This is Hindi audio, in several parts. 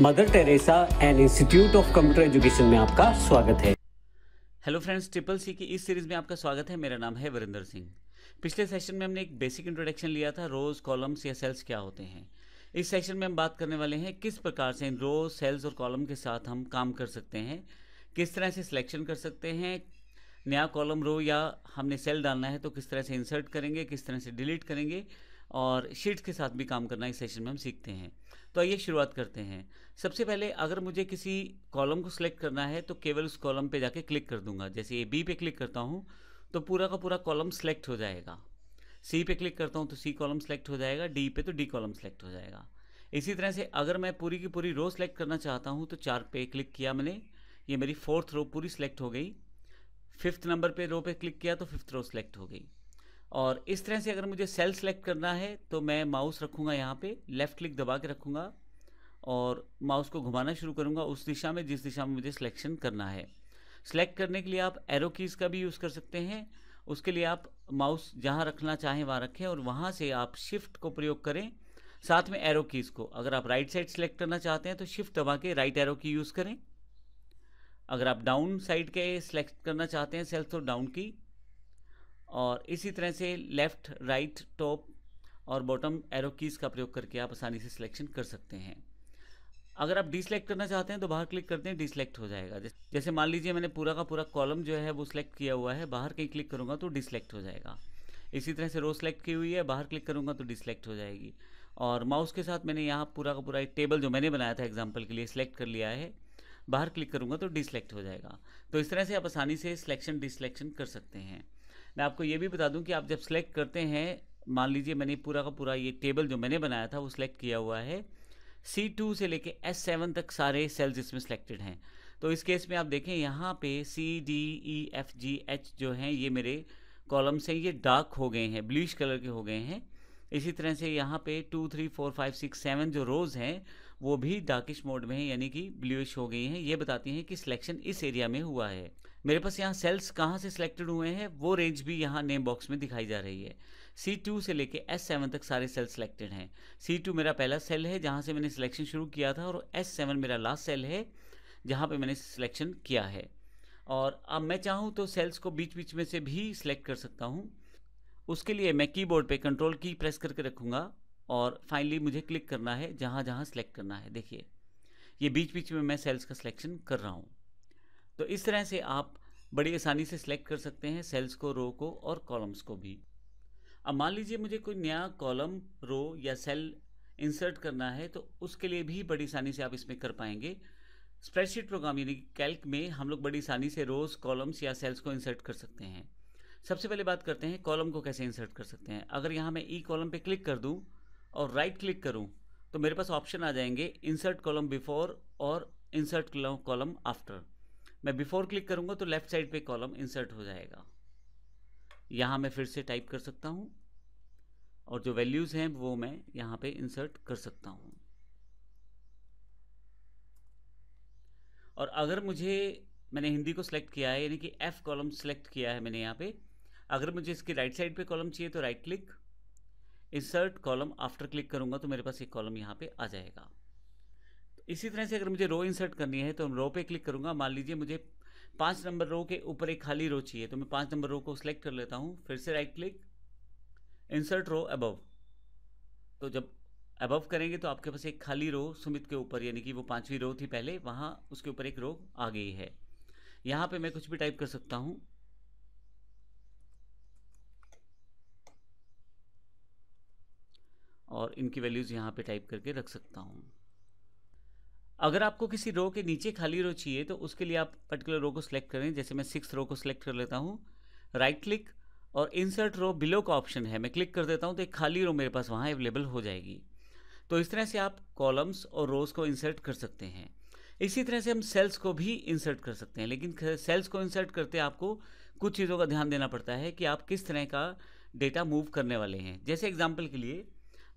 Mother Teresa and institute of computer education में आपका स्वागत है। हेलो फ्रेंड्स, ट्रिपल सी की इस सीरीज़ में आपका स्वागत है। मेरा नाम है वीरेंद्र सिंह। पिछले सेशन में हमने एक बेसिक इंट्रोडक्शन लिया था, रोज कॉलम्स या सेल्स क्या होते हैं। इस सेशन में हम बात करने वाले हैं किस प्रकार से इन रोज सेल्स और कॉलम के साथ हम काम कर सकते हैं, किस तरह से सिलेक्शन कर सकते हैं, नया कॉलम रो या हमने सेल डालना है तो किस तरह से इंसर्ट करेंगे, किस तरह से डिलीट करेंगे, और शीट्स के साथ भी काम करना इस सेशन में हम सीखते हैं। तो आइए शुरुआत करते हैं। सबसे पहले अगर मुझे किसी कॉलम को सिलेक्ट करना है तो केवल उस कॉलम पे जाके क्लिक कर दूंगा। जैसे ये बी पे क्लिक करता हूँ तो पूरा का पूरा कॉलम सेलेक्ट हो जाएगा। सी पे क्लिक करता हूँ तो सी कॉलम सेलेक्ट हो जाएगा, डी पे तो डी कॉलम सेलेक्ट हो जाएगा। इसी तरह से अगर मैं पूरी की पूरी रो सेलेक्ट करना चाहता हूँ तो 4 पे क्लिक किया मैंने, ये मेरी 4th रो पूरी सेलेक्ट हो गई। 5th नंबर पे रो पे क्लिक किया तो 5th रो सेलेक्ट हो गई। और इस तरह से अगर मुझे सेल सेलेक्ट करना है तो मैं माउस रखूँगा यहाँ पे, लेफ़्ट क्लिक दबा के रखूँगा और माउस को घुमाना शुरू करूँगा उस दिशा में जिस दिशा में मुझे सिलेक्शन करना है। सेलेक्ट करने के लिए आप एरो कीज़ का भी यूज़ कर सकते हैं। उसके लिए आप माउस जहाँ रखना चाहें वहाँ रखें और वहाँ से आप शिफ्ट को प्रयोग करें, साथ में एरो कीज़ को। अगर आप राइट साइड सेलेक्ट करना चाहते हैं तो शिफ्ट दबा के राइट एरो की यूज़ करें। अगर आप डाउन साइड के सेलेक्ट करना चाहते हैं सेल्स तो डाउन की, और इसी तरह से लेफ़्ट, राइट, टॉप और बॉटम एरो कीज़ का प्रयोग करके आप आसानी से सिलेक्शन कर सकते हैं। अगर आप डीसेलेक्ट करना चाहते हैं तो बाहर क्लिक करते हैं, डीसेलेक्ट हो जाएगा। जैसे मान लीजिए मैंने पूरा का पूरा कॉलम जो है वो सिलेक्ट किया हुआ है, बाहर कहीं क्लिक करूँगा तो डीसेलेक्ट हो जाएगा। इसी तरह से रो सेलेक्ट की हुई है, बाहर क्लिक करूँगा तो डीसेलेक्ट हो जाएगी। और माउस के साथ मैंने यहाँ पूरा का पूरा एक टेबल जो मैंने बनाया था एग्जाम्पल के लिए सिलेक्ट कर लिया है, बाहर क्लिक करूँगा तो डीसेलेक्ट हो जाएगा। तो इस तरह से आप आसानी से सिलेक्शन डिसलेक्शन कर सकते हैं। मैं आपको ये भी बता दूं कि आप जब सेलेक्ट करते हैं, मान लीजिए मैंने पूरा का पूरा ये टेबल जो मैंने बनाया था वो सिलेक्ट किया हुआ है, C2 से लेके S7 तक सारे सेल्स इसमें सिलेक्टेड हैं। तो इस केस में आप देखें यहाँ पे CDEFGH जो हैं ये मेरे कॉलम्स हैं, ये डार्क हो गए हैं, ब्लूइश कलर के हो गए हैं। इसी तरह से यहाँ पे 2, 3, 4, 5, 6, 7 जो रोज़ हैं वो भी डार्किश मोड में हैं, यानी कि ब्लूइश हो गई हैं। ये बताती हैं कि सिलेक्शन इस एरिया में हुआ है। मेरे पास यहाँ सेल्स कहाँ से सिलेक्टेड हुए हैं वो रेंज भी यहाँ नेम बॉक्स में दिखाई जा रही है। C2 से लेके S7 तक सारे सेल सिलेक्टेड हैं। C2 मेरा पहला सेल है जहाँ से मैंने सिलेक्शन शुरू किया था, और S7 मेरा लास्ट सेल है जहाँ पे मैंने सिलेक्शन किया है। और अब मैं चाहूँ तो सेल्स को बीच बीच में से भी सिलेक्ट कर सकता हूँ। उसके लिए मैं कीबोर्ड पे कंट्रोल की प्रेस करके रखूँगा और फाइनली मुझे क्लिक करना है जहाँ जहाँ सिलेक्ट करना है। देखिए ये बीच बीच में मैं सेल्स का सिलेक्शन कर रहा हूँ। तो इस तरह से आप बड़ी आसानी से सिलेक्ट कर सकते हैं सेल्स को, रो को और कॉलम्स को भी। अब मान लीजिए मुझे कोई नया कॉलम, रो या सेल इंसर्ट करना है तो उसके लिए भी बड़ी आसानी से आप इसमें कर पाएंगे। स्प्रेडशीट प्रोग्राम यानी कैल्क में हम लोग बड़ी आसानी से रोज, कॉलम्स या सेल्स को इंसर्ट कर सकते हैं। सबसे पहले बात करते हैं कॉलम को कैसे इंसर्ट कर सकते हैं। अगर यहाँ मैं ई कॉलम पे क्लिक कर दूँ और राइट क्लिक करूँ तो मेरे पास ऑप्शन आ जाएंगे इंसर्ट कॉलम बिफोर और इंसर्ट कॉलम आफ्टर। मैं बिफोर क्लिक करूंगा तो लेफ्ट साइड पे कॉलम इंसर्ट हो जाएगा। यहाँ मैं फिर से टाइप कर सकता हूँ और जो वैल्यूज़ हैं वो मैं यहाँ पे इंसर्ट कर सकता हूँ। और अगर मैंने हिंदी को सिलेक्ट किया है, यानी कि F कॉलम सिलेक्ट किया है मैंने यहाँ पे, अगर मुझे इसकी राइट साइड पे कॉलम चाहिए तो right click, insert column after click करूँगा तो मेरे पास एक कॉलम यहाँ पे आ जाएगा। इसी तरह से अगर मुझे रो इंसर्ट करनी है तो रो पे क्लिक करूंगा। मान लीजिए मुझे 5 नंबर रो के ऊपर एक खाली रो चाहिए तो मैं 5 नंबर रो को सिलेक्ट कर लेता हूं, फिर से right click, insert row above. तो जब अबव करेंगे तो आपके पास एक खाली रो सुमित के ऊपर, यानी कि वो 5वीं रो थी पहले, वहां उसके ऊपर एक रो आ गई है। यहां पे मैं कुछ भी टाइप कर सकता हूं, और इनकी वैल्यूज यहां पे टाइप करके रख सकता हूं। अगर आपको किसी रो के नीचे खाली रो चाहिए तो उसके लिए आप पर्टिकुलर रो को सिलेक्ट करें। जैसे मैं 6th रो को सिलेक्ट कर लेता हूँ, राइट क्लिक और इंसर्ट रो बिलो का ऑप्शन है, मैं क्लिक कर देता हूँ तो एक खाली रो मेरे पास वहाँ अवेलेबल हो जाएगी। तो इस तरह से आप कॉलम्स और रोज को इंसर्ट कर सकते हैं। इसी तरह से हम सेल्स को भी इंसर्ट कर सकते हैं, लेकिन सेल्स को इंसर्ट करते आपको कुछ चीज़ों का ध्यान देना पड़ता है कि आप किस तरह का डेटा मूव करने वाले हैं। जैसे एग्जाम्पल के लिए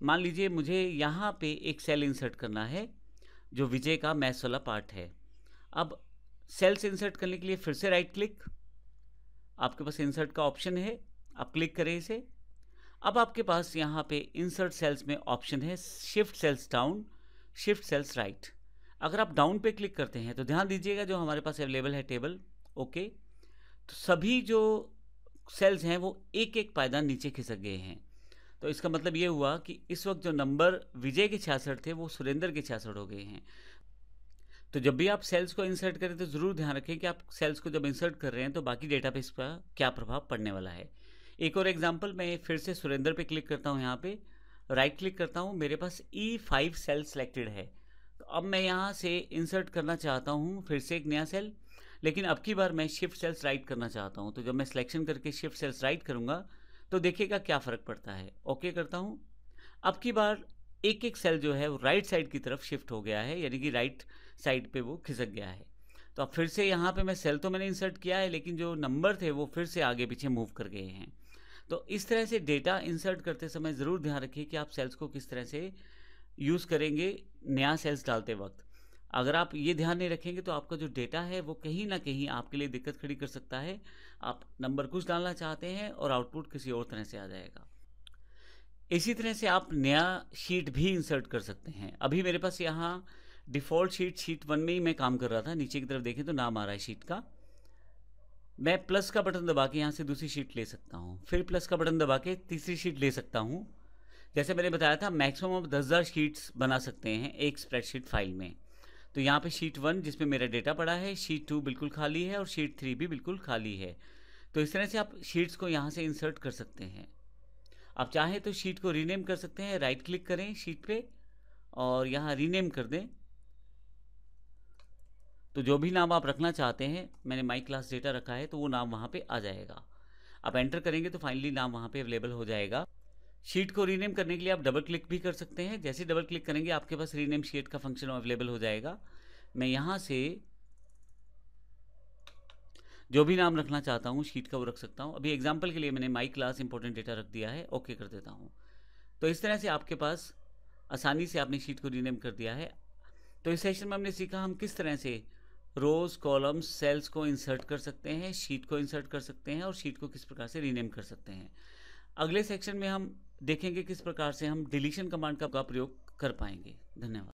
मान लीजिए मुझे यहाँ पे एक सेल इंसर्ट करना है जो विजय का मैथ्स वाला पार्ट है। अब सेल्स इंसर्ट करने के लिए फिर से राइट क्लिक, आपके पास इंसर्ट का ऑप्शन है, आप क्लिक करें इसे। अब आपके पास यहाँ पे इंसर्ट सेल्स में ऑप्शन है shift cells down, shift cells right. अगर आप डाउन पे क्लिक करते हैं तो ध्यान दीजिएगा जो हमारे पास अवेलेबल है टेबल, ओके, तो सभी जो सेल्स हैं वो एक एक पायदान नीचे खिसक गए हैं। तो इसका मतलब ये हुआ कि इस वक्त जो नंबर विजय के 66 थे वो सुरेंद्र के 66 हो गए हैं। तो जब भी आप सेल्स को इंसर्ट करें तो ज़रूर ध्यान रखें कि आप सेल्स को जब इंसर्ट कर रहे हैं तो बाकी डेटाबेस का क्या प्रभाव पड़ने वाला है। एक और एग्जांपल, मैं फिर से सुरेंद्र पे क्लिक करता हूँ, यहाँ पे राइट क्लिक करता हूँ, मेरे पास E5 सेल सेलेक्टेड है। तो अब मैं यहाँ से इंसर्ट करना चाहता हूँ फिर से एक नया सेल, लेकिन अब की बार मैं शिफ्ट सेल्स राइट करना चाहता हूँ। तो जब मैं सिलेक्शन करके शिफ्ट सेल्स राइट करूँगा तो देखिएगा क्या फ़र्क पड़ता है। ओके करता हूँ। अब की बार एक एक सेल जो है वो राइट साइड की तरफ शिफ्ट हो गया है, यानी कि राइट साइड पे वो खिसक गया है। तो अब फिर से यहाँ पे मैं सेल तो मैंने इंसर्ट किया है, लेकिन जो नंबर थे वो फिर से आगे पीछे मूव कर गए हैं। तो इस तरह से डेटा इंसर्ट करते समय ज़रूर ध्यान रखिए कि आप सेल्स को किस तरह से यूज़ करेंगे नया सेल्स डालते वक्त। अगर आप ये ध्यान नहीं रखेंगे तो आपका जो डेटा है वो कहीं ना कहीं आपके लिए दिक्कत खड़ी कर सकता है। आप नंबर कुछ डालना चाहते हैं और आउटपुट किसी और तरह से आ जाएगा। इसी तरह से आप नया शीट भी इंसर्ट कर सकते हैं। अभी मेरे पास यहाँ डिफ़ॉल्ट शीट 1 में ही मैं काम कर रहा था। नीचे की तरफ देखें तो नाम आ रहा है शीट का। मैं प्लस का बटन दबा के यहाँ से दूसरी शीट ले सकता हूँ, फिर प्लस का बटन दबा के तीसरी शीट ले सकता हूँ। जैसे मैंने बताया था मैक्सिमम आप 10,000 शीट्स बना सकते हैं एक स्प्रेडशीट फाइल में। तो यहाँ पे शीट 1 जिसमें मेरा डेटा पड़ा है, शीट 2 बिल्कुल खाली है और शीट 3 भी बिल्कुल खाली है। तो इस तरह से आप शीट्स को यहाँ से इंसर्ट कर सकते हैं। आप चाहें तो शीट को रीनेम कर सकते हैं, राइट क्लिक करें शीट पे और यहाँ रीनेम कर दें। तो जो भी नाम आप रखना चाहते हैं, मैंने माई क्लास डेटा रखा है तो वो नाम वहाँ पे आ जाएगा। आप एंटर करेंगे तो फाइनली नाम वहाँ पे अवेलेबल हो जाएगा। शीट को रीनेम करने के लिए आप डबल क्लिक भी कर सकते हैं। जैसे डबल क्लिक करेंगे आपके पास रीनेम शीट का फंक्शन अवेलेबल हो जाएगा। मैं यहाँ से जो भी नाम रखना चाहता हूँ शीट का वो रख सकता हूँ। अभी एग्जांपल के लिए मैंने माई क्लास इंपॉर्टेंट डेटा रख दिया है, ओके कर देता हूँ। तो इस तरह से आपके पास आसानी से आपने शीट को रीनेम कर दिया है। तो इस सेशन में हमने सीखा हम किस तरह से रोज, कॉलम्स, सेल्स को इंसर्ट कर सकते हैं, शीट को इंसर्ट कर सकते हैं और शीट को किस प्रकार से रीनेम कर सकते हैं। अगले सेक्शन में हम देखेंगे किस प्रकार से हम डिलीशन कमांड का प्रयोग कर पाएंगे। धन्यवाद।